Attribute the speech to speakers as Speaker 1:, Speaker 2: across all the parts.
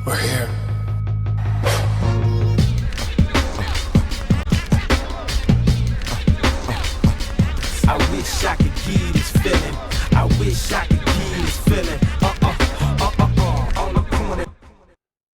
Speaker 1: We're here.
Speaker 2: I wish I could get this feeling. I wish I could get this feeling. On the corner.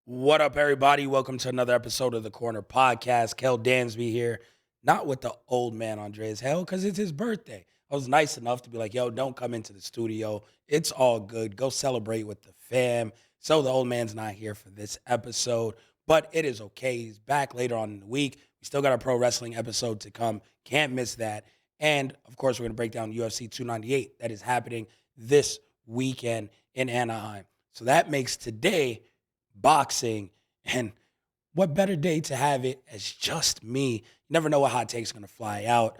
Speaker 1: What up, everybody? Welcome to another episode of the Corner Podcast. Kel Dansby here, not with the old man Andreas Hell, because it's his birthday. I was nice enough to be like, yo, don't come into the studio. It's all good. Go celebrate with the fam. So the old man's not here for this episode, but it is okay. He's back later on in the week. We still got a pro wrestling episode to come. Can't miss that. And, of course, we're going to break down UFC 298 that is happening this weekend in Anaheim. So that makes today boxing, and what better day to have it as just me. You never know what hot take's going to fly out.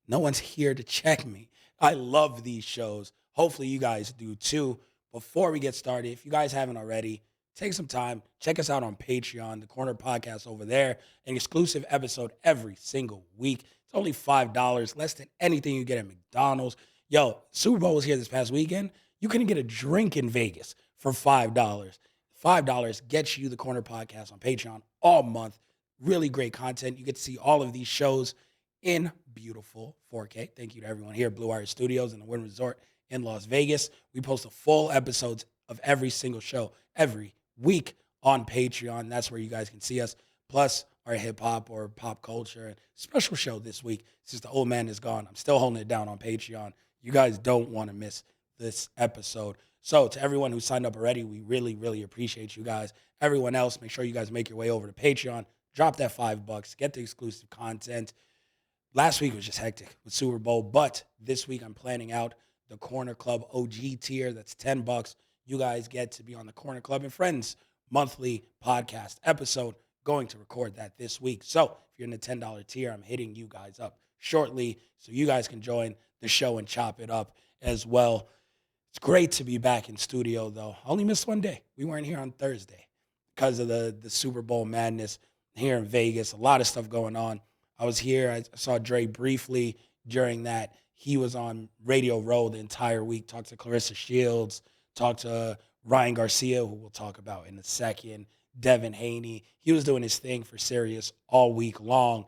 Speaker 1: No one's here to check me. I love these shows. Hopefully you guys do too. Before we get started, if you guys haven't already, take some time, check us out on Patreon, the Corner Podcast over there, an exclusive episode every single week. It's only $5, less than anything you get at McDonald's. Yo, Super Bowl was here this past weekend. You couldn't get a drink in Vegas for $5. $5 gets you the Corner Podcast on Patreon all month. Really great content. You get to see all of these shows in beautiful 4K. Thank you to everyone here at Blue Wire Studios and the Wynn Resort in Las Vegas. We post the full episodes of every single show every week on Patreon. That's where you guys can see us. Plus our hip-hop or pop culture and special show this week. Since the old man is gone, I'm still holding it down on Patreon. You guys don't want to miss this episode. So to everyone who signed up already, we really, really appreciate you guys. Everyone else, make sure you guys make your way over to Patreon. Drop that $5. Get the exclusive content. Last week was just hectic with Super Bowl, but this week I'm planning out the Corner Club OG tier. That's $10. You guys get to be on the Corner Club and Friends monthly podcast episode. Going to record that this week. So if you're in the $10 tier, I'm hitting you guys up shortly so you guys can join the show and chop it up as well. It's great to be back in studio, though. I only missed one day. We weren't here on Thursday because of the Super Bowl madness here in Vegas. A lot of stuff going on. I was here. I saw Dre briefly during that. He was on Radio Row the entire week, talked to Clarissa Shields, talked to Ryan Garcia, who we'll talk about in a second, Devin Haney. He was doing his thing for Sirius all week long,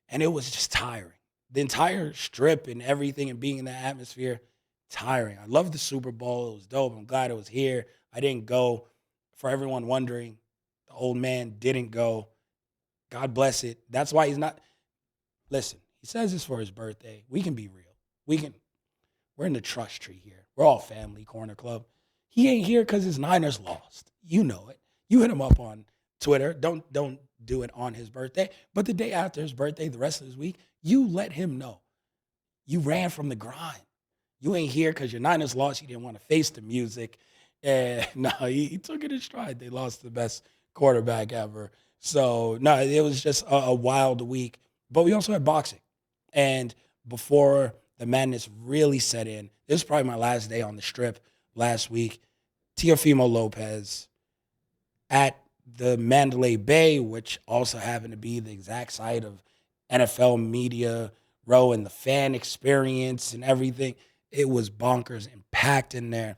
Speaker 1: and it was just tiring. The entire strip and everything and being in that atmosphere, tiring. I love the Super Bowl. It was dope. I'm glad it was here. I didn't go. For everyone wondering, the old man didn't go. God bless it. That's why he's not. Listen, he says this for his birthday. We can be real. We're in the trust tree here. We're all family, Corner Club. He ain't here because his Niners lost. You know it. You hit him up on Twitter. Don't do it on his birthday. But the day after his birthday, the rest of his week, you let him know. You ran from the grind. You ain't here because your Niners lost. You didn't want to face the music. And no, he took it in stride. They lost the best quarterback ever. So, no, it was just a wild week. But we also had boxing. And before the madness really set in, this was probably my last day on the strip last week. Teofimo Lopez at the Mandalay Bay, which also happened to be the exact site of NFL Media Row and the fan experience and everything. It was bonkers and packed in there.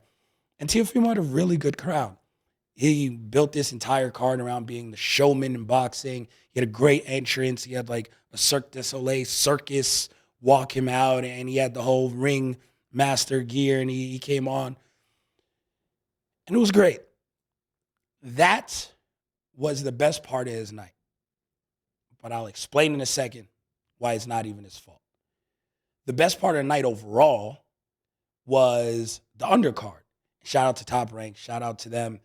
Speaker 1: And Teofimo had a really good crowd. He built this entire card around being the showman in boxing. He had a great entrance. He had like a Cirque du Soleil circus walk him out, and he had the whole ring master gear, and he came on. And it was great. That was the best part of his night. But I'll explain in a second why it's not even his fault. The best part of the night overall was the undercard. Shout out to Top Rank. Shout out to them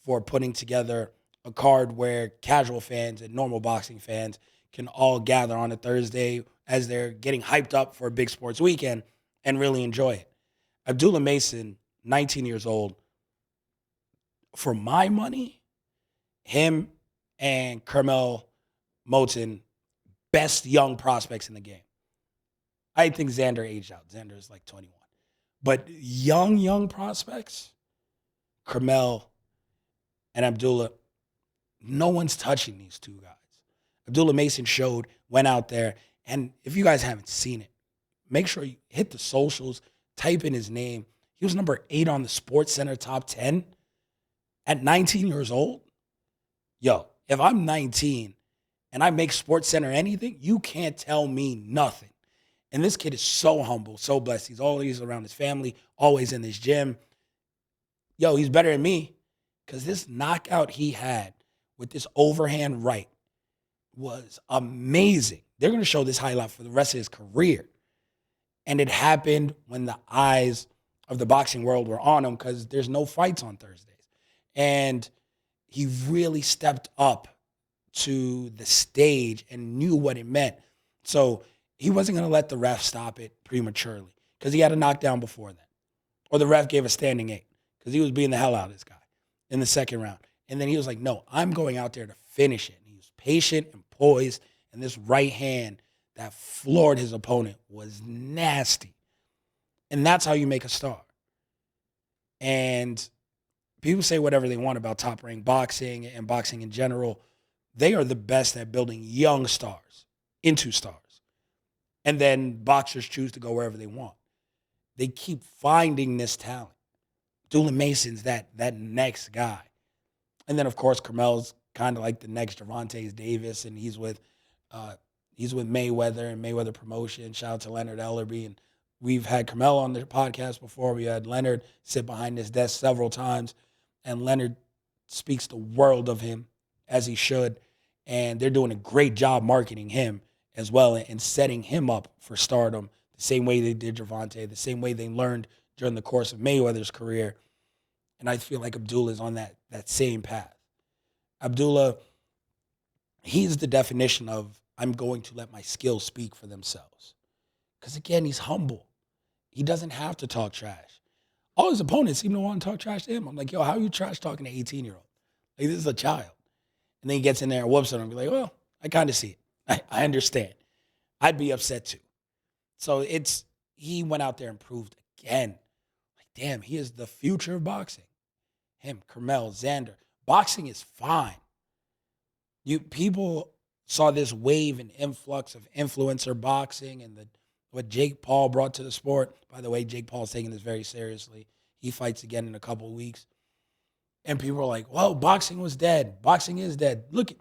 Speaker 1: for putting together a card where casual fans and normal boxing fans can all gather on a Thursday as they're getting hyped up for a big sports weekend and really enjoy it. Abdullah Mason, 19 years old. For my money, him and Carmel Moten, best young prospects in the game. I think Xander aged out. Xander is like 21. But young prospects, Carmel and Abdullah, no one's touching these two guys. Abdullah Mason went out there, and if you guys haven't seen it, make sure you hit the socials, type in his name. He was number 8 on the Sports Center top 10. At 19 years old, yo, if I'm 19 and I make Sports Center anything, you can't tell me nothing. And this kid is so humble, so blessed. He's always around his family, always in this gym. Yo, he's better than me because this knockout he had with this overhand right was amazing. They're going to show this highlight for the rest of his career. And it happened when the eyes of the boxing world were on him because there's no fights on Thursdays. And he really stepped up to the stage and knew what it meant. So he wasn't going to let the ref stop it prematurely because he had a knockdown before that. Or the ref gave a standing 8 because he was beating the hell out of this guy in the second round. And then he was like, no, I'm going out there to finish it. And he was patient and poised, and this right hand that floored his opponent was nasty. And that's how you make a star. And people say whatever they want about top-ranked boxing and boxing in general. They are the best at building young stars into stars. And then boxers choose to go wherever they want. They keep finding this talent. Doolin Mason's that next guy. And then, of course, Carmel's kind of like the next Gervonta Davis, and he's with Mayweather and Mayweather Promotion. Shout out to Leonard Ellerby. And we've had Carmel on the podcast before. We had Leonard sit behind his desk several times, and Leonard speaks the world of him, as he should. And they're doing a great job marketing him as well and setting him up for stardom the same way they did Gervonta, the same way they learned during the course of Mayweather's career. And I feel like Abdullah is on that same path. Abdullah, he's the definition of I'm going to let my skills speak for themselves. Because again, he's humble. He doesn't have to talk trash. All his opponents seem to want to talk trash to him. I'm like, yo, how are you trash talking to an 18-year-old? Like, this is a child. And then he gets in there and whoops on him and be like, well, I kind of see it. I understand. I'd be upset too. So he went out there and proved again, like, damn, he is the future of boxing. Him, Carmel, Xander. Boxing is fine. People saw this wave and influx of influencer boxing and what Jake Paul brought to the sport. By the way, Jake Paul's taking this very seriously. He fights again in a couple of weeks. And people are like, well, boxing was dead. Boxing is dead. Look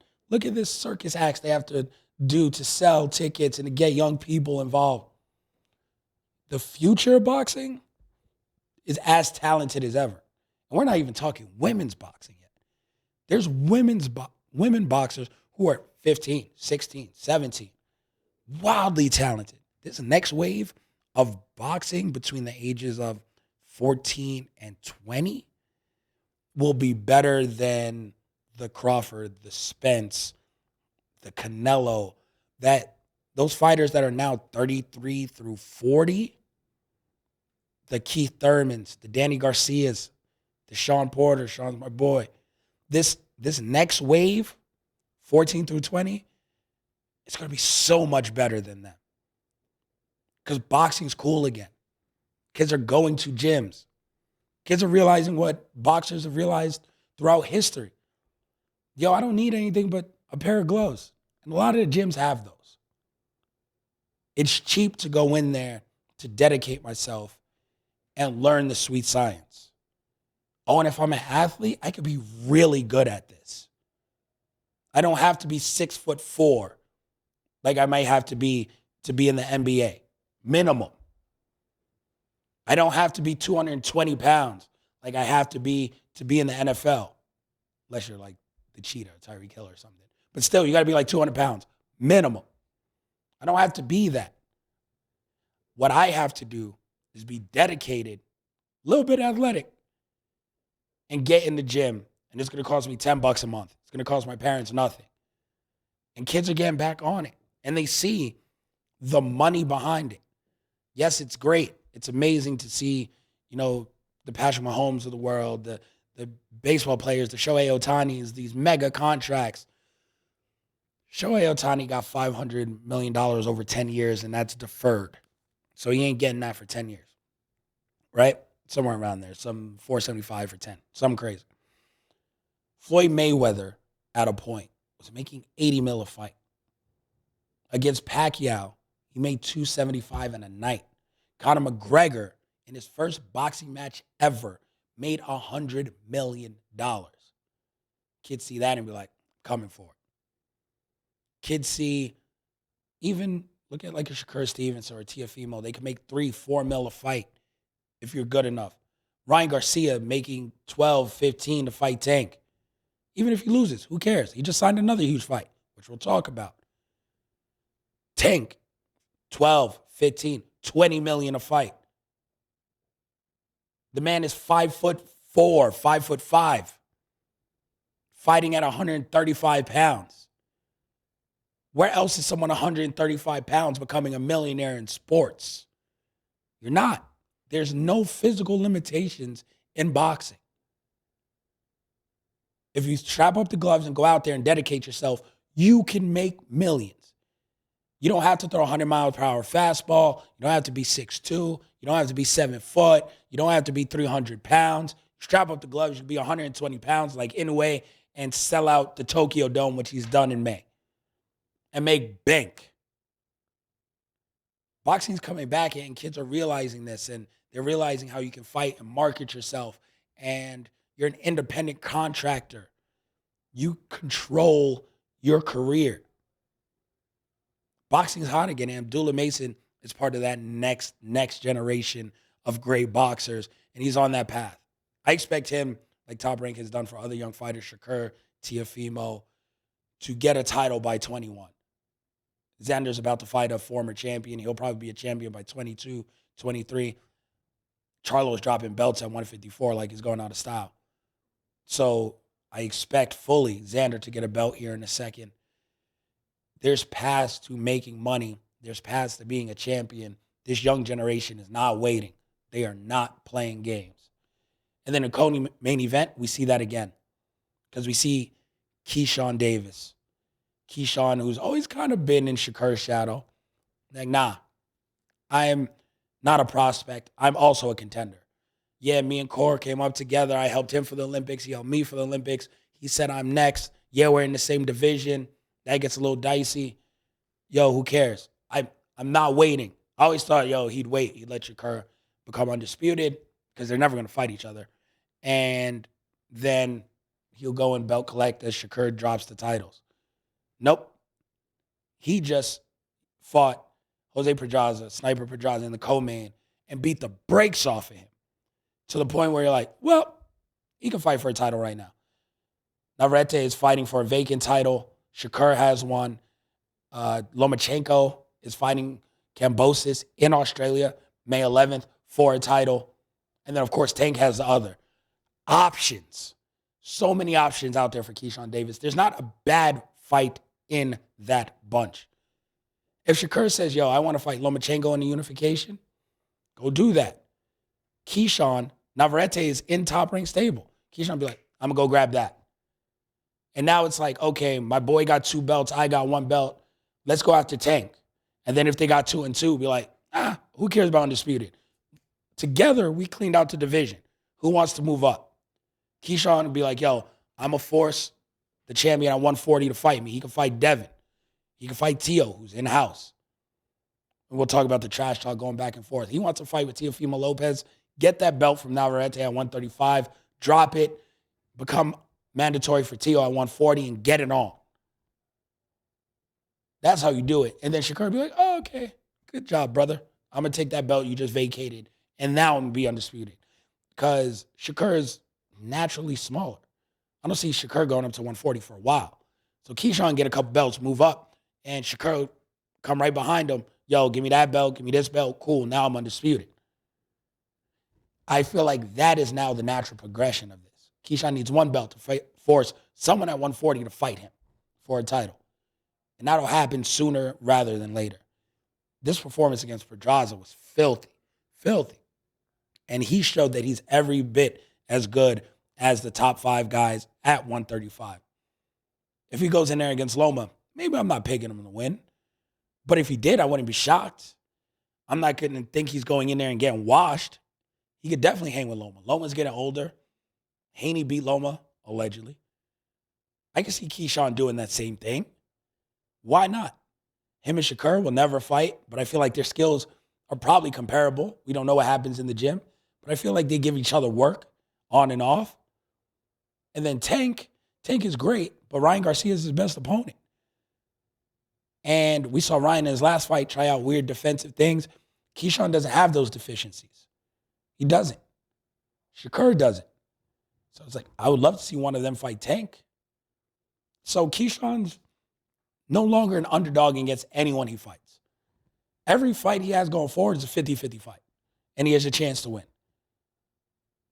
Speaker 1: at this circus acts they have to do to sell tickets and to get young people involved. The future of boxing is as talented as ever. And we're not even talking women's boxing yet. There's women boxers who are 15, 16, 17, wildly talented. This next wave of boxing between the ages of 14 and 20 will be better than the Crawford, the Spence, the Canelo, those fighters that are now 33 through 40, the Keith Thurmans, the Danny Garcias, the Sean Porter. Sean's my boy. This next wave, 14 through 20, it's going to be so much better than them. Because boxing's cool again. Kids are going to gyms. Kids are realizing what boxers have realized throughout history. Yo, I don't need anything but a pair of gloves. And a lot of the gyms have those. It's cheap to go in there to dedicate myself and learn the sweet science. Oh, and if I'm an athlete, I could be really good at this. I don't have to be 6'4", like I might have to be in the NBA. Minimum. I don't have to be 220 pounds like I have to be in the NFL. Unless you're like the cheetah, Tyreek Hill or something. But still, you got to be like 200 pounds. Minimum. I don't have to be that. What I have to do is be dedicated, a little bit athletic, and get in the gym. And it's going to cost me $10 a month. It's going to cost my parents nothing. And kids are getting back on it. And they see the money behind it. Yes, it's great. It's amazing to see, the Patrick Mahomes of the world, the baseball players, the Shohei Ohtanis, these mega contracts. Shohei Ohtani got $500 million over 10 years, and that's deferred. So he ain't getting that for 10 years, right? Somewhere around there, some 475 for 10, something crazy. Floyd Mayweather, at a point, was making $80 million a fight. Against Pacquiao, he made $275 in a night. Conor McGregor, in his first boxing match ever, made $100 million. Kids see that and be like, coming for it. Kids see, even look at like a Shakur Stevenson or a Teofimo, they can make 3-4 mil a fight if you're good enough. Ryan Garcia making 12, 15 to fight Tank. Even if he loses, who cares? He just signed another huge fight, which we'll talk about. Tank, 12, 15, 20 million a fight. The man is 5'4", 5'5", fighting at 135 pounds. Where else is someone 135 pounds becoming a millionaire in sports? You're not. There's no physical limitations in boxing. If you strap up the gloves and go out there and dedicate yourself, you can make millions. You don't have to throw a 100 miles per hour fastball. You don't have to be 6'2". You don't have to be 7 foot. You don't have to be 300 pounds. Strap up the gloves, you can be 120 pounds like Inoue and sell out the Tokyo Dome, which he's done in May, and make bank. Boxing's coming back, and kids are realizing this, and they're realizing how you can fight and market yourself, and you're an independent contractor. You control your career. Boxing's hot again, and Abdullah Mason is part of that next generation of great boxers, and he's on that path. I expect him, like Top Rank has done for other young fighters, Shakur, Teofimo, to get a title by 21. Xander's about to fight a former champion. He'll probably be a champion by 22, 23. Charlo's dropping belts at 154 like he's going out of style. So I expect fully Xander to get a belt here in a second. There's paths to making money. There's paths to being a champion. This young generation is not waiting. They are not playing games. And then in Coney main event, we see that again. Because we see Keyshawn Davis. Keyshawn, who's always kind of been in Shakur's shadow. Like, nah, I am not a prospect. I'm also a contender. Yeah, me and Core came up together. I helped him for the Olympics. He helped me for the Olympics. He said I'm next. Yeah, we're in the same division. That gets a little dicey. Yo, who cares? I'm not waiting. I always thought, he'd wait. He'd let Shakur become undisputed because they're never going to fight each other. And then he'll go and belt collect as Shakur drops the titles. Nope. He just fought Jose Pedraza, Sniper Pedraza in the co-main and beat the brakes off of him to the point where you're like, well, he can fight for a title right now. Navarrete is fighting for a vacant title. Shakur has one. Lomachenko is fighting Kambosos in Australia, May 11th, for a title. And then, of course, Tank has the other. Options. So many options out there for Keyshawn Davis. There's not a bad fight in that bunch. If Shakur says, I want to fight Lomachenko in the unification, go do that. Keyshawn, Navarrete is in Top Rank stable. Keyshawn will be like, I'm going to go grab that. And now it's like, okay, my boy got 2 belts. I got 1 belt. Let's go after Tank. And then if they got 2 and 2, be like, who cares about undisputed? Together, we cleaned out the division. Who wants to move up? Keyshawn would be like, I'm going to force the champion at 140 to fight me. He can fight Devin. He can fight Teo, who's in-house. And we'll talk about the trash talk going back and forth. He wants to fight with Teofimo Lopez, get that belt from Navarrete at 135, drop it, become mandatory for Teo at 140, and get it on. That's how you do it. And then Shakur would be like, okay, good job, brother. I'm going to take that belt you just vacated, and now I'm going to be undisputed. Because Shakur is naturally smaller. I don't see Shakur going up to 140 for a while. So Keyshawn get a couple belts, move up, and Shakur come right behind him. Give me that belt, give me this belt. Cool, now I'm undisputed. I feel like that is now the natural progression of this. Keyshawn needs 1 belt to force someone at 140 to fight him for a title. And that'll happen sooner rather than later. This performance against Pedraza was filthy. And he showed that he's every bit as good as the top 5 guys at 135. If he goes in there against Loma, maybe I'm not picking him to win. But if he did, I wouldn't be shocked. I'm not going to think he's going in there and getting washed. He could definitely hang with Loma. Loma's getting older. Haney beat Loma, allegedly. I can see Keyshawn doing that same thing. Why not? Him and Shakur will never fight, but I feel like their skills are probably comparable. We don't know what happens in the gym, but I feel like they give each other work on and off. And then Tank Tank is great, but Ryan Garcia is his best opponent. And we saw Ryan in his last fight try out weird defensive things. Keyshawn doesn't have those deficiencies. He doesn't. Shakur doesn't. So it's like, I would love to see one of them fight Tank. So Keyshawn's no longer an underdog against anyone he fights. Every fight he has going forward is a 50-50 fight. And he has a chance to win.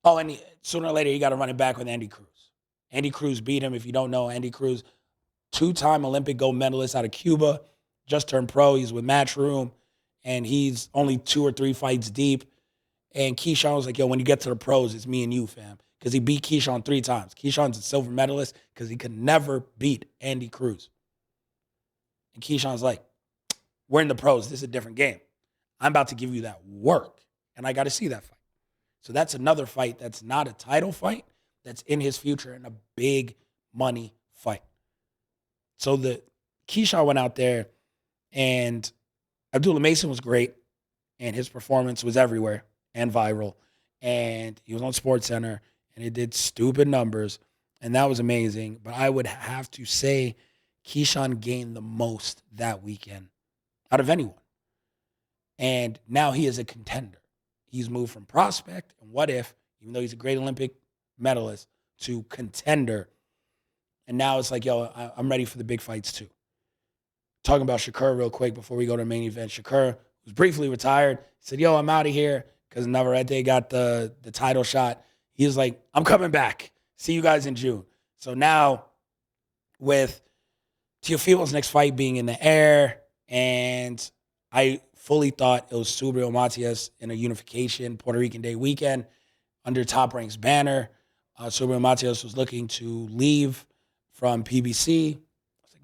Speaker 1: Oh, and sooner or later, you got to run it back with Andy Cruz. Andy Cruz beat him. If you don't know, Andy Cruz, two-time Olympic gold medalist out of Cuba, just turned pro. He's with Matchroom, and he's only 2 or 3 fights deep. And Keyshawn was like, yo, when you get to the pros, it's me and you, fam. Because he beat Keyshawn 3 times. Keyshawn's a silver medalist because he could never beat Andy Cruz. And Keyshawn's like, we're in the pros. This is a different game. I'm about to give you that work, and I got to see that fight. So that's another fight that's not a title fight, that's in his future and a big money fight. So the Keyshawn went out there, and Abdullah Mason was great, and his performance was everywhere and viral, and he was on SportsCenter, and it did stupid numbers, and that was amazing. But I would have to say Keyshawn gained the most that weekend out of anyone. And now he is a contender. He's moved from prospect and what if, even though he's a great Olympic medalist, to contender. And now it's like, yo, I'm ready for the big fights too. Talking about Shakur real quick before we go to the main event. Shakur was briefly retired. Said, yo, I'm out of here because Navarrete got the title shot. He was like, I'm coming back. See you guys in June. So now with Teofimo's next fight being in the air, and I fully thought it was Subriel Matias in a unification Puerto Rican Day weekend under Top Rank's banner. Subriel Matias was looking to leave from PBC. It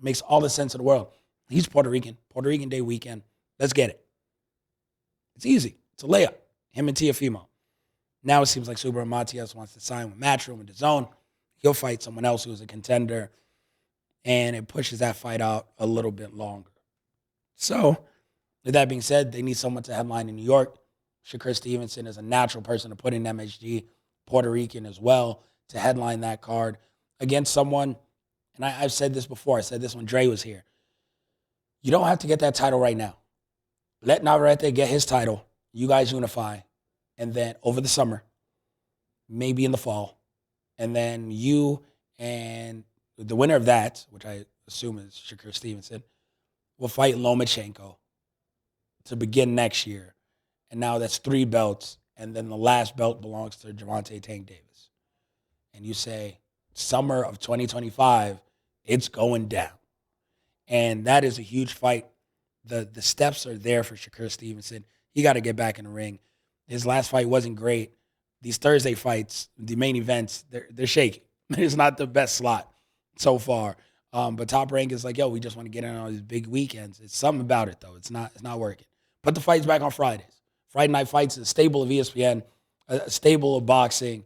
Speaker 1: makes all the sense in the world. He's Puerto Rican Day weekend. Let's get it. It's easy. It's a layup. Him and Teofimo. Now it seems like Subriel Matias wants to sign with Matchroom and DAZN. He'll fight someone else who's a contender, and it pushes that fight out a little bit longer. So, with that being said, they need someone to headline in New York. Shakur Stevenson is a natural person to put in MSG, Puerto Rican as well, to headline that card against someone, and I've said this before. I said this when Dre was here. You don't have to get that title right now. Let Navarrete get his title. You guys unify. And then over the summer, maybe in the fall, and then you and the winner of that, which I assume is Shakur Stevenson, will fight Lomachenko to begin next year. And now that's 3 belts, and then the last belt belongs to Gervonta Tank Davis. And you say, summer of 2025, it's going down. And that is a huge fight. The steps are there for Shakur Stevenson. He got to get back in the ring. His last fight wasn't great. These Thursday fights, the main events, they're shaky. It's not the best slot so far. But Top Rank is like, yo, we just want to get in on these big weekends. It's something about it, though. It's not working. Put the fights back on Fridays. Friday night fights is a staple of ESPN, a staple of boxing.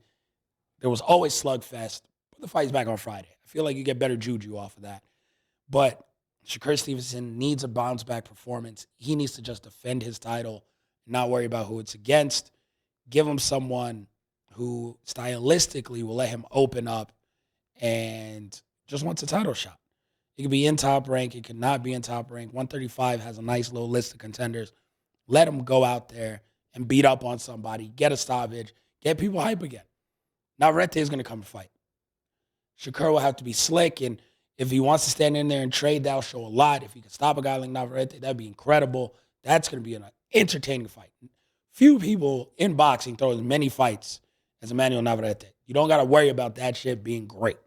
Speaker 1: There was always slugfest. Put the fights back on Friday. I feel like you get better juju off of that. But Shakur Stevenson needs a bounce-back performance. He needs to just defend his title, not worry about who it's against. Give him someone who stylistically will let him open up and just wants a title shot. It could be in Top Rank. It could not be in Top Rank. 135 has a nice little list of contenders. Let him go out there and beat up on somebody, get a stoppage, get people hype again. Navarrete is going to come to fight. Shakur will have to be slick, and if he wants to stand in there and trade, that'll show a lot. If he can stop a guy like Navarrete, that'd be incredible. That's going to be an entertaining fight. Few people in boxing throw as many fights as Emmanuel Navarrete. You don't got to worry about that shit being great.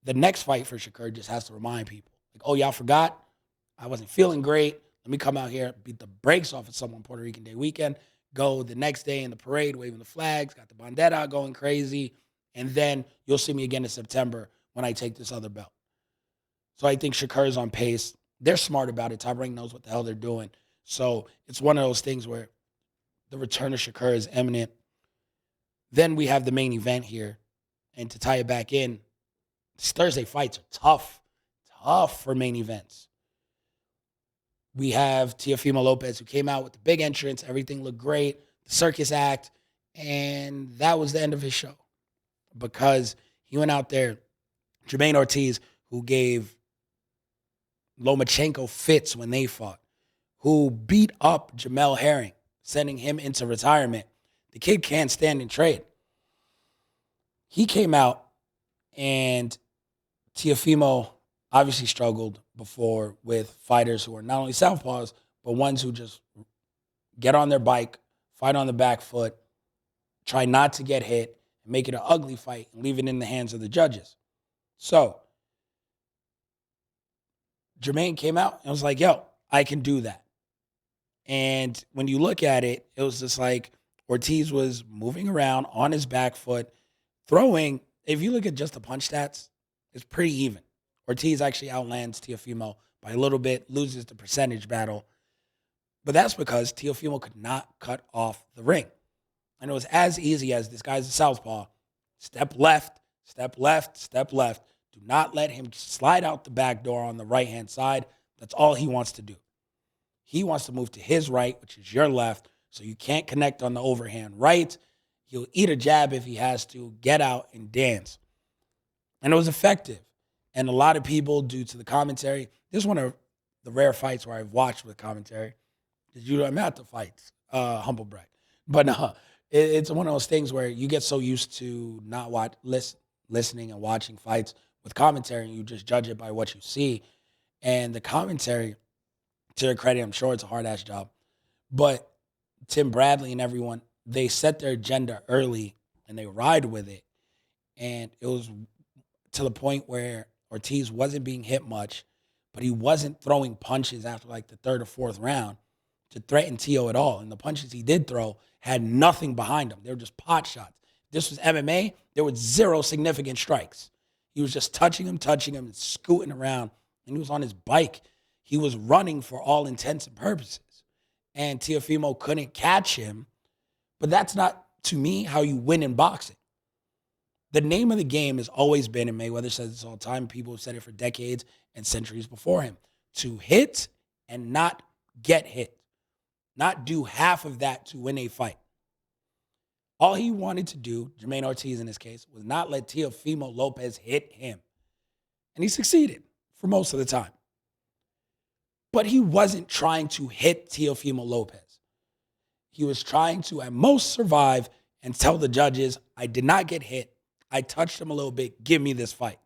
Speaker 1: The next fight for Shakur just has to remind people, like, oh, y'all forgot? I wasn't feeling great. Let me come out here, beat the brakes off of someone Puerto Rican Day weekend, go the next day in the parade, waving the flags, got the bandera going crazy, and then you'll see me again in September when I take this other belt. So I think Shakur is on pace. They're smart about it. Top Rank knows what the hell they're doing. So it's one of those things where the return of Shakur is imminent. Then we have the main event here. And to tie it back in, these Thursday fights are tough for main events. We have Teofimo Lopez, who came out with the big entrance. Everything looked great. The circus act. And that was the end of his show. Because he went out there Jermaine Ortiz, who gave Lomachenko fits when they fought, who beat up Jamel Herring, sending him into retirement. The kid can't stand and trade. He came out, and Teofimo obviously struggled before with fighters who are not only southpaws, but ones who just get on their bike, fight on the back foot, try not to get hit, and make it an ugly fight and leave it in the hands of the judges. So Jermaine came out and was like, yo, I can do that. And when you look at it, it was just like Ortiz was moving around on his back foot, throwing. If you look at just the punch stats, it's pretty even. Ortiz actually outlands Teofimo by a little bit, loses the percentage battle. But that's because Teofimo could not cut off the ring. And it was as easy as this guy's a southpaw. Step left, step left, step left. Do not let him slide out the back door on the right-hand side. That's all he wants to do. He wants to move to his right, which is your left, so you can't connect on the overhand right. He'll eat a jab if he has to, get out and dance. And it was effective. And a lot of people, due to the commentary, this is one of the rare fights where I've watched with commentary. Because I'm at the fights, humble brag. But no, it's one of those things where you get so used to not listening and watching fights with commentary, and you just judge it by what you see. And the commentary, to their credit, I'm sure it's a hard-ass job. But Tim Bradley and everyone, they set their agenda early, and they ride with it. And it was to the point where Ortiz wasn't being hit much, but he wasn't throwing punches after like the third or fourth round to threaten Teo at all. And the punches he did throw had nothing behind them. They were just pot shots. This was MMA. There was zero significant strikes. He was just touching him, and scooting around. And he was on his bike. He was running for all intents and purposes. And Teofimo couldn't catch him. But that's not, to me, how you win in boxing. The name of the game has always been, and Mayweather says this all the time, people have said it for decades and centuries before him, to hit and not get hit. Not do half of that to win a fight. All he wanted to do, Jermaine Ortiz in this case, was not let Teofimo Lopez hit him. And he succeeded for most of the time. But he wasn't trying to hit Teofimo Lopez. He was trying to, at most, survive and tell the judges, I did not get hit. I touched him a little bit. Give me this fight.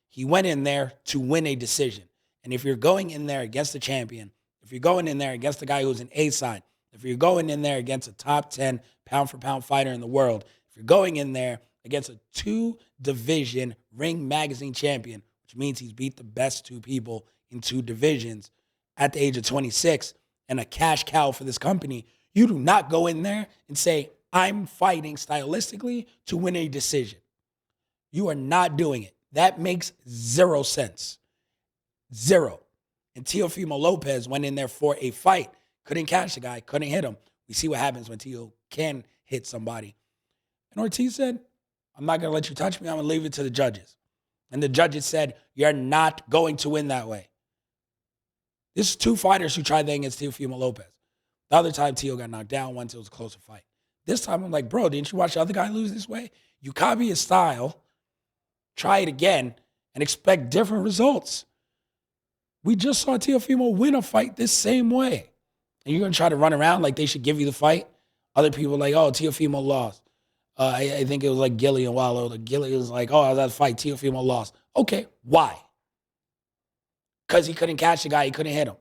Speaker 1: He went in there to win a decision. And if you're going in there against the champion, if you're going in there against the guy who's an A side, if you're going in there against a top 10 pound-for-pound fighter in the world, if you're going in there against a 2-division Ring Magazine champion, which means he's beat the best 2 people in 2 divisions at the age of 26 and a cash cow for this company, you do not go in there and say, I'm fighting stylistically to win a decision. You are not doing it. That makes 0 sense. 0. And Teofimo Lopez went in there for a fight. Couldn't catch the guy, couldn't hit him. We see what happens when Teo can hit somebody. And Ortiz said, I'm not going to let you touch me. I'm going to leave it to the judges. And the judges said, you're not going to win that way. This is 2 fighters who tried that against Teofimo Lopez. The other time, Teo got knocked down once. It was a closer fight. This time, I'm like, bro, didn't you watch the other guy lose this way? You copy his style, try it again, and expect different results. We just saw Teofimo win a fight this same way. And you're going to try to run around like they should give you the fight? Other people are like, oh, Teofimo lost. I think it was like Gilly and Wallow. Gilly was like, oh, that fight, Teofimo lost. Okay, why? Because he couldn't catch the guy, he couldn't hit him.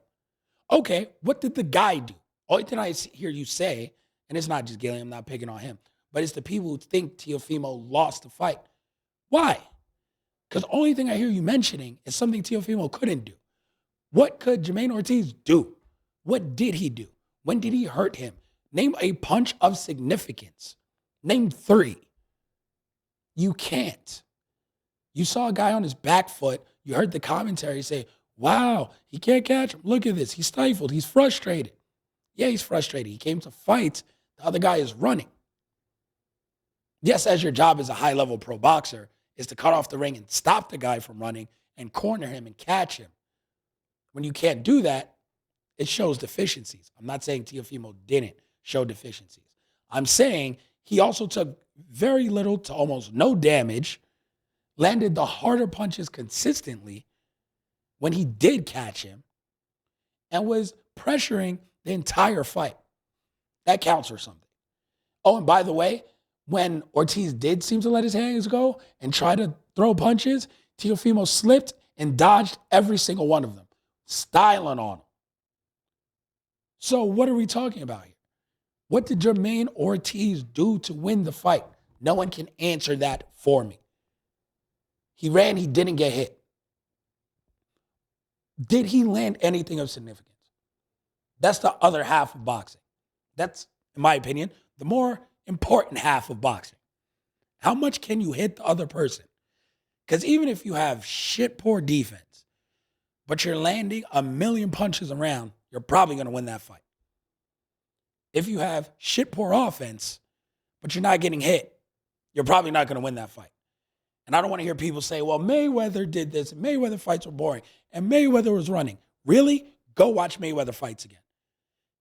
Speaker 1: Okay, what did the guy do? Only thing I hear you say, and it's not just Gilly, I'm not picking on him, but it's the people who think Teofimo lost the fight. Why? Because the only thing I hear you mentioning is something Teofimo couldn't do. What could Jermaine Ortiz do? What did he do? When did he hurt him? Name a punch of significance. Name 3. You can't. You saw a guy on his back foot. You heard the commentary say, wow, he can't catch him. Look at this. He's stifled. He's frustrated. Yeah, he's frustrated. He came to fight. The other guy is running. Yes, as your job as a high-level pro boxer is to cut off the ring and stop the guy from running and corner him and catch him. When you can't do that, it shows deficiencies. I'm not saying Teofimo didn't show deficiencies. I'm saying he also took very little to almost no damage landed the harder punches consistently when he did catch him, and was pressuring the entire fight. That counts for something. Oh, and by the way, when Ortiz did seem to let his hands go and try to throw punches, Teofimo slipped and dodged every single one of them, styling on him. So what are we talking about here? What did Jermaine Ortiz do to win the fight? No one can answer that for me. He ran, he didn't get hit. Did he land anything of significance? That's the other half of boxing. That's, in my opinion, the more important half of boxing. How much can you hit the other person? Because even if you have shit poor defense, but you're landing a million punches around, you're probably going to win that fight. If you have shit poor offense, but you're not getting hit, you're probably not going to win that fight. And I don't want to hear people say, well, Mayweather did this, and Mayweather fights were boring, and Mayweather was running. Really? Go watch Mayweather fights again.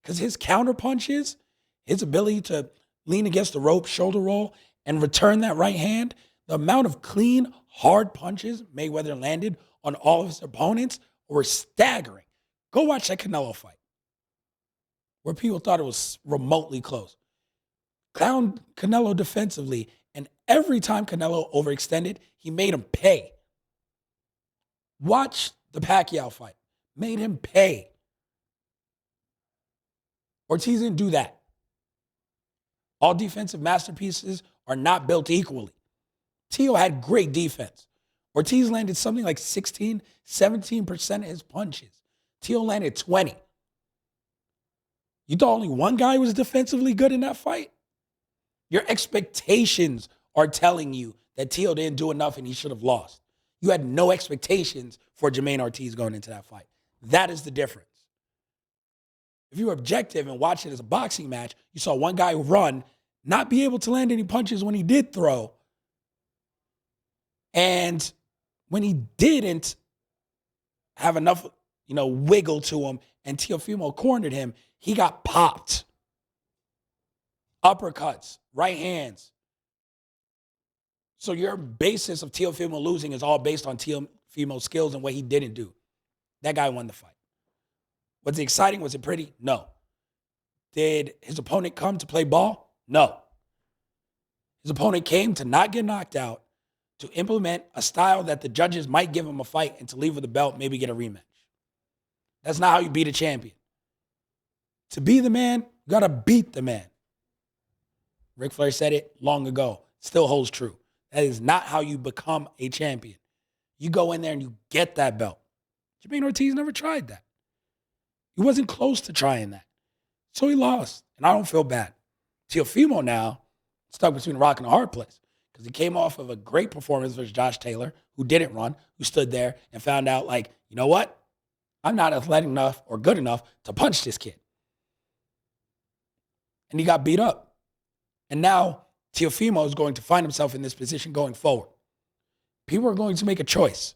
Speaker 1: Because his counter punches, his ability to lean against the rope, shoulder roll, and return that right hand, the amount of clean, hard punches Mayweather landed on all of his opponents were staggering. Go watch that Canelo fight, where people thought it was remotely close. Clown Canelo defensively, and every time Canelo overextended, he made him pay. Watch the Pacquiao fight. Made him pay. Ortiz didn't do that. All defensive masterpieces are not built equally. Teo had great defense. Ortiz landed something like 16, 17% of his punches. Teo landed 20. You thought only one guy was defensively good in that fight? Your expectations are telling you that Teo didn't do enough and he should have lost. You had no expectations for Jermaine Ortiz going into that fight. That is the difference. If you were objective and watched it as a boxing match, you saw one guy run, not be able to land any punches when he did throw. And when he didn't have enough, wiggle to him and Teofimo cornered him, he got popped. Uppercuts, right hands. So your basis of Teofimo losing is all based on Teofimo's skills and what he didn't do. That guy won the fight. Was it exciting? Was it pretty? No. Did his opponent come to play ball? No. His opponent came to not get knocked out, to implement a style that the judges might give him a fight and to leave with the belt, maybe get a rematch. That's not how you beat a champion. To be the man, you got to beat the man. Ric Flair said it long ago. Still holds true. That is not how you become a champion. You go in there and you get that belt. Jermaine Ortiz never tried that. He wasn't close to trying that. So he lost. And I don't feel bad. Teofimo now stuck between a rock and a hard place because he came off of a great performance versus Josh Taylor, who didn't run, who stood there and found out, you know what? I'm not athletic enough or good enough to punch this kid. And he got beat up. And now Teofimo is going to find himself in this position going forward. People are going to make a choice.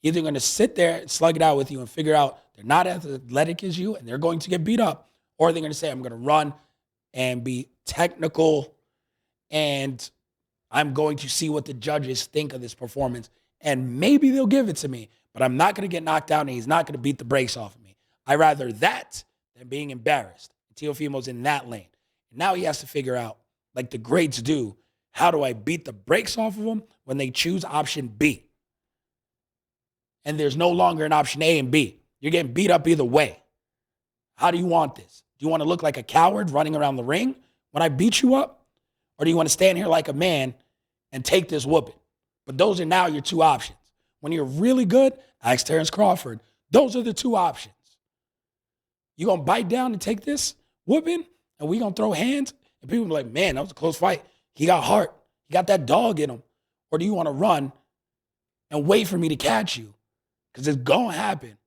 Speaker 1: Either going to sit there and slug it out with you and figure out they're not as athletic as you and they're going to get beat up, or they're going to say, I'm going to run and be technical and I'm going to see what the judges think of this performance and maybe they'll give it to me, but I'm not going to get knocked out and he's not going to beat the brakes off of me. I'd rather that than being embarrassed. Teofimo's in that lane. And now he has to figure out, like the greats do, how do I beat the brakes off of them when they choose option B? And there's no longer an option A and B. You're getting beat up either way. How do you want this? Do you want to look like a coward running around the ring when I beat you up? Or do you want to stand here like a man and take this whooping? But those are now your two options. When you're really good, ask Terrence Crawford. Those are the two options. You going to bite down and take this whooping? And we going to throw hands? And people be like, man, that was a close fight. He got heart. He got that dog in him. Or do you want to run and wait for me to catch you? Because it's going to happen.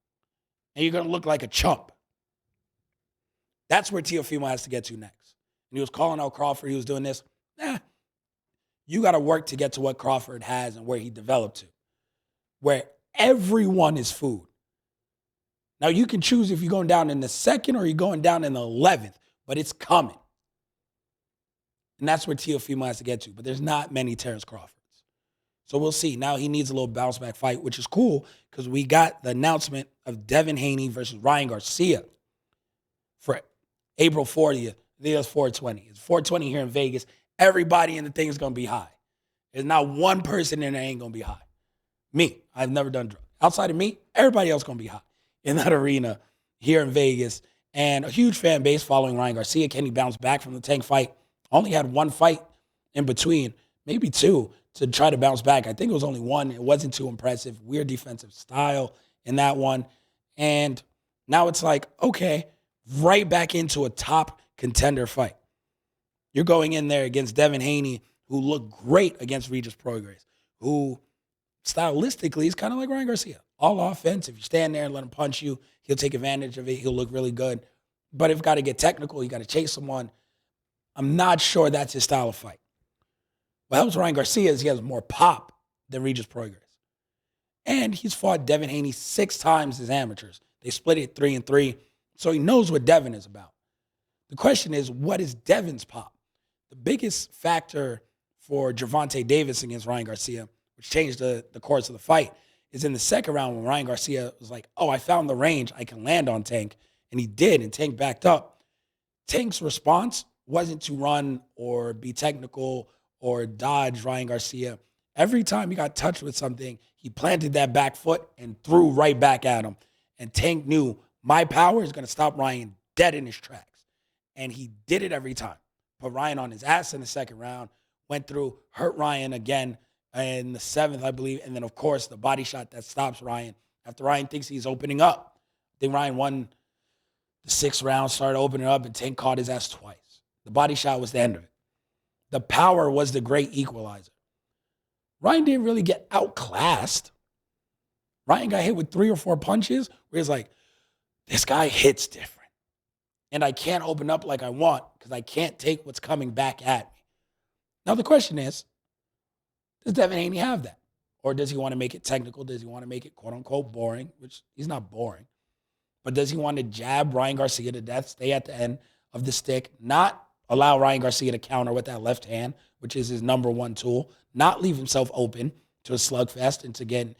Speaker 1: And you're going to look like a chump. That's where Teofimo has to get to next. And he was calling out Crawford. He was doing this. You got to work to get to what Crawford has and where he developed to. Where everyone is food. Now, you can choose if you're going down in the second or you're going down in the 11th. But it's coming. And that's where Teofimo has to get to. But there's not many Terrence Crawfords. So we'll see. Now he needs a little bounce back fight, which is cool because we got the announcement of Devin Haney versus Ryan Garcia for April 40th. I think that's 420. It's 420 here in Vegas. Everybody in the thing is going to be high. There's not one person in there ain't going to be high. Me. I've never done drugs. Outside of me, everybody else going to be high in that arena here in Vegas. And a huge fan base following Ryan Garcia. Can he bounce back from the Tank fight? Only had one fight in between, maybe two, to try to bounce back. I think it was only one. It wasn't too impressive. Weird defensive style in that one. And now it's like, okay, right back into a top contender fight. You're going in there against Devin Haney, who looked great against Regis Prograis, who stylistically is kind of like Ryan Garcia. All offense. If you stand there and let him punch you, he'll take advantage of it. He'll look really good. But if you got to get technical, you got to chase someone. I'm not sure that's his style of fight. What helps Ryan Garcia is he has more pop than Regis Prograis. And he's fought Devin Haney 6 times as amateurs. They split it 3-3. So he knows what Devin is about. The question is, what is Devin's pop? The biggest factor for Gervonta Davis against Ryan Garcia, which changed the course of the fight, is in the second round when Ryan Garcia was like, oh, I found the range. I can land on Tank. And he did, and Tank backed up. Tank's response wasn't to run or be technical or dodge Ryan Garcia. Every time he got touched with something, he planted that back foot and threw right back at him. And Tank knew my power is going to stop Ryan dead in his tracks. And he did it every time. Put Ryan on his ass in the second round, went through, hurt Ryan again in the 7th, I believe. And then, of course, the body shot that stops Ryan after Ryan thinks he's opening up. I think Ryan won the 6th round, started opening up, and Tank caught his ass twice. The body shot was the end of it. The power was the great equalizer. Ryan didn't really get outclassed. Ryan got hit with 3 or 4 punches where he's like, this guy hits different. And I can't open up like I want because I can't take what's coming back at me. Now the question is, does Devin Haney have that? Or does he want to make it technical? Does he want to make it quote-unquote boring? Which he's not boring. But does he want to jab Ryan Garcia to death, stay at the end of the stick, not allow Ryan Garcia to counter with that left hand, which is his number one tool, not leave himself open to a slugfest and to get,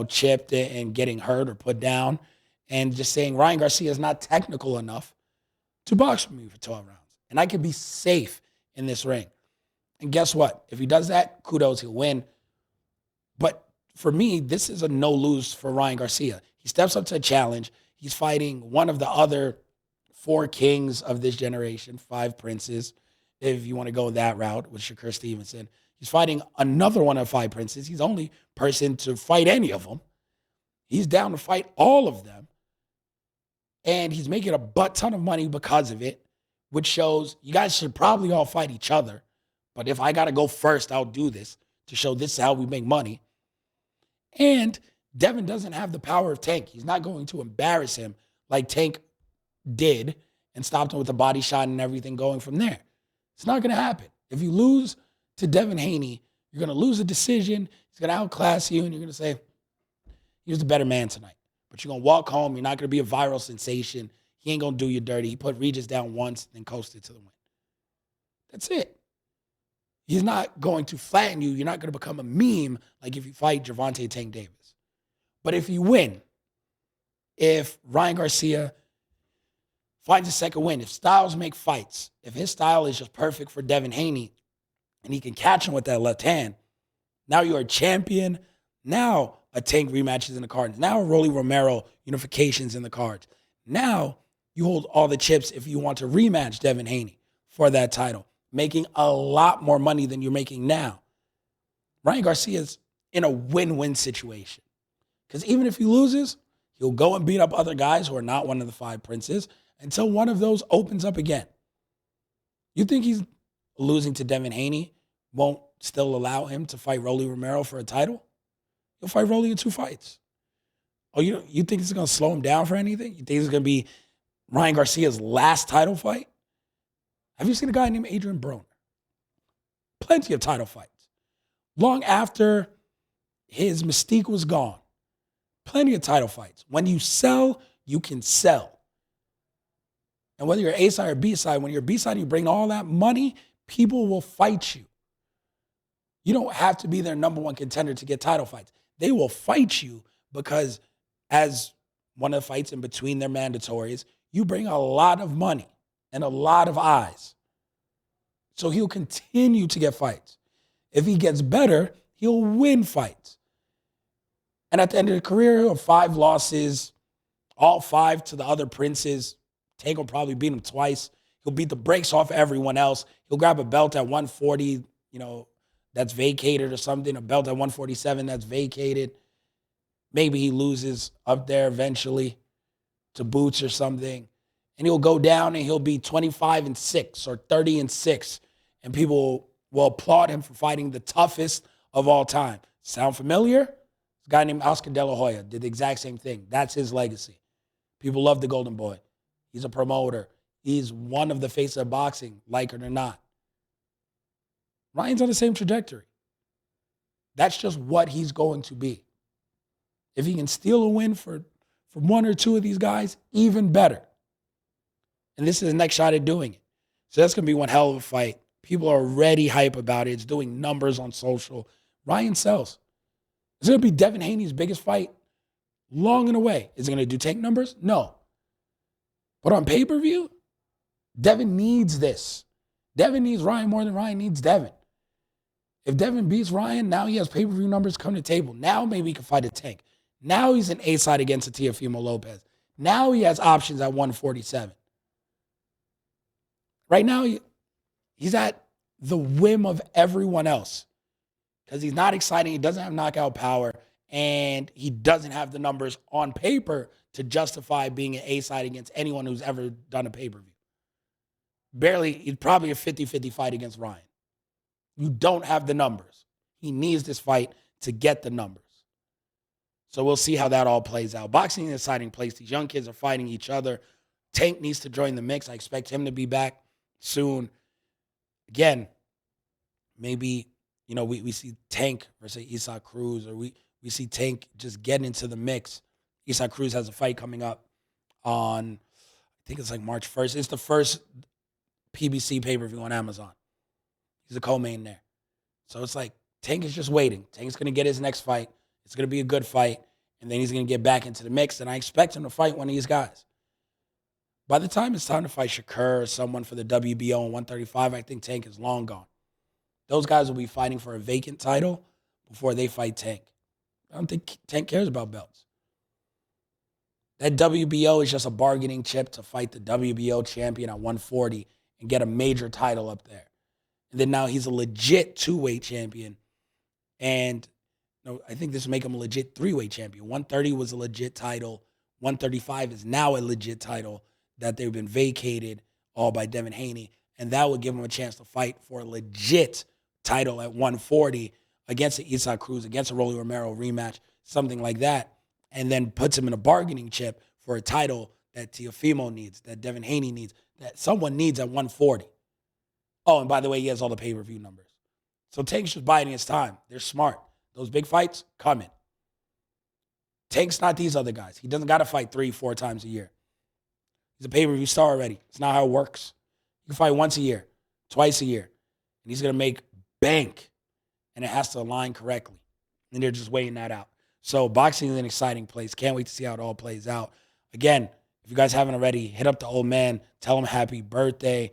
Speaker 1: chipped and getting hurt or put down, and just saying Ryan Garcia is not technical enough to box with me for 12 rounds. And I can be safe in this ring. And guess what? If he does that, kudos, he'll win. But for me, this is a no-lose for Ryan Garcia. He steps up to a challenge. He's fighting one of the other 4 kings of this generation, 5 princes, if you want to go that route with Shakur Stevenson. He's fighting another one of 5 princes. He's the only person to fight any of them. He's down to fight all of them. And he's making a butt ton of money because of it, which shows you guys should probably all fight each other. But if I got to go first, I'll do this to show this is how we make money. And Devin doesn't have the power of Tank. He's not going to embarrass him like Tank did and stopped him with a body shot and everything going from there. It's not going to happen. If you lose to Devin Haney, you're going to lose a decision. He's going to outclass you, and you're going to say, he was the better man tonight. But you're going to walk home. You're not going to be a viral sensation. He ain't going to do you dirty. He put Regis down once, then coasted to the win. That's it. He's not going to flatten you. You're not going to become a meme like if you fight Gervonta Tank Davis. But if you win, if Ryan Garcia finds a second win, if styles make fights, if his style is just perfect for Devin Haney and he can catch him with that left hand, now you're a champion. Now a Tank rematch is in the cards. Now a Rolly Romero unification's in the cards. Now you hold all the chips if you want to rematch Devin Haney for that title, making a lot more money than you're making now. Ryan Garcia's in a win-win situation. Because even if he loses, he'll go and beat up other guys who are not one of the 5 princes until one of those opens up again. You think he's losing to Devin Haney won't still allow him to fight Rolly Romero for a title? He'll fight Rolly in 2 fights. Oh, you think this is going to slow him down for anything? You think this is going to be Ryan Garcia's last title fight? Have you seen a guy named Adrian Broner? Plenty of title fights. Long after his mystique was gone. Plenty of title fights. When you sell, you can sell. And whether you're A side or B side, when you're B side, you bring all that money, people will fight you. You don't have to be their number one contender to get title fights. They will fight you because as one of the fights in between their mandatories, you bring a lot of money and a lot of eyes. So he'll continue to get fights. If he gets better, he'll win fights. And at the end of the career, he'll have 5 losses, all 5 to the other princes. Tank will probably beat him twice. He'll beat the brakes off everyone else. He'll grab a belt at 140, that's vacated or something, a belt at 147 that's vacated. Maybe he loses up there eventually to Boots or something. And he'll go down and he'll be 25-6 or 30-6. And people will applaud him for fighting the toughest of all time. Sound familiar? A guy named Oscar De La Hoya did the exact same thing. That's his legacy. People love the Golden Boy. He's a promoter. He's one of the faces of boxing, like it or not. Ryan's on the same trajectory. That's just what he's going to be. If he can steal a win for one or two of these guys, even better. And this is his next shot at doing it. So that's going to be one hell of a fight. People are already hype about it. It's doing numbers on social. Ryan sells. Is it going to be Devin Haney's biggest fight? Long and away. Is it going to do tank numbers? No. But on pay-per-view, Devin needs this. Devin needs Ryan more than Ryan needs Devin. If Devin beats Ryan, now he has pay-per-view numbers come to the table. Now maybe he can fight a tank. Now he's an A-side against a Teofimo Lopez. Now he has options at 147. Right now, he's at the whim of everyone else because he's not exciting. He doesn't have knockout power, and he doesn't have the numbers on paper to justify being an A-side against anyone who's ever done a pay-per-view. Barely, he's probably a 50-50 fight against Ryan. You don't have the numbers. He needs this fight to get the numbers. So we'll see how that all plays out. Boxing is an exciting place. These young kids are fighting each other. Tank needs to join the mix. I expect him to be back soon. Again, maybe, we see Tank versus Isaac Cruz, or we see Tank just getting into the mix. Isaac Cruz has a fight coming up on, I think it's like March 1st. It's the first PBC pay-per-view on Amazon. He's a co-main there. So it's like Tank is just waiting. Tank's going to get his next fight. It's going to be a good fight, and then he's going to get back into the mix, and I expect him to fight one of these guys. By the time it's time to fight Shakur or someone for the WBO on 135, I think Tank is long gone. Those guys will be fighting for a vacant title before they fight Tank. I don't think Tank cares about belts. That WBO is just a bargaining chip to fight the WBO champion at 140 and get a major title up there. And then now he's a legit 2-weight champion. And I think this will make him a legit 3-weight champion. 130 was a legit title. 135 is now a legit title that they've been vacated all by Devin Haney. And that would give him a chance to fight for a legit title at 140 against the Isaac Cruz, against a Rolly Romero rematch, something like that. And then puts him in a bargaining chip for a title that Teofimo needs, that Devin Haney needs, that someone needs at 140. Oh, and by the way, he has all the pay-per-view numbers. So Tank's just biding his time. They're smart. Those big fights, coming. Tank's not these other guys. He doesn't got to fight 3-4 times a year. He's a pay-per-view star already. It's not how it works. You can fight once a year, twice a year, and he's going to make bank, and it has to align correctly. And they're just weighing that out. So boxing is an exciting place. Can't wait to see how it all plays out. Again, if you guys haven't already, hit up the old man, tell him happy birthday,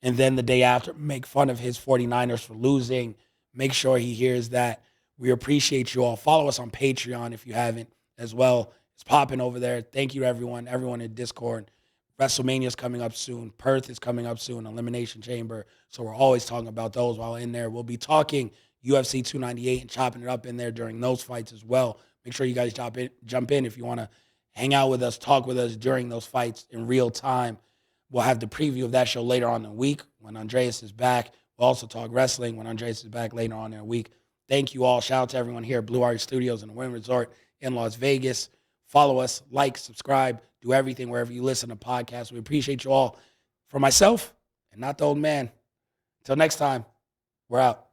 Speaker 1: and then the day after, make fun of his 49ers for losing. Make sure he hears that. We appreciate you all. Follow us on Patreon if you haven't as well. It's popping over there. Thank you to everyone in Discord. WrestleMania is coming up soon. Perth is coming up soon. Elimination Chamber. So we're always talking about those while in there. We'll be talking UFC 298 and chopping it up in there during those fights as well. Make sure you guys jump in if you want to hang out with us, talk with us during those fights in real time. We'll have the preview of that show later on in the week when Andreas is back. We'll also talk wrestling when Andreas is back later on in the week. Thank you all. Shout out to everyone here at Blue Arch Studios and the Wynn Resort in Las Vegas. Follow us, like, subscribe, do everything wherever you listen to podcasts. We appreciate you all. For myself and not the old man. Until next time, we're out.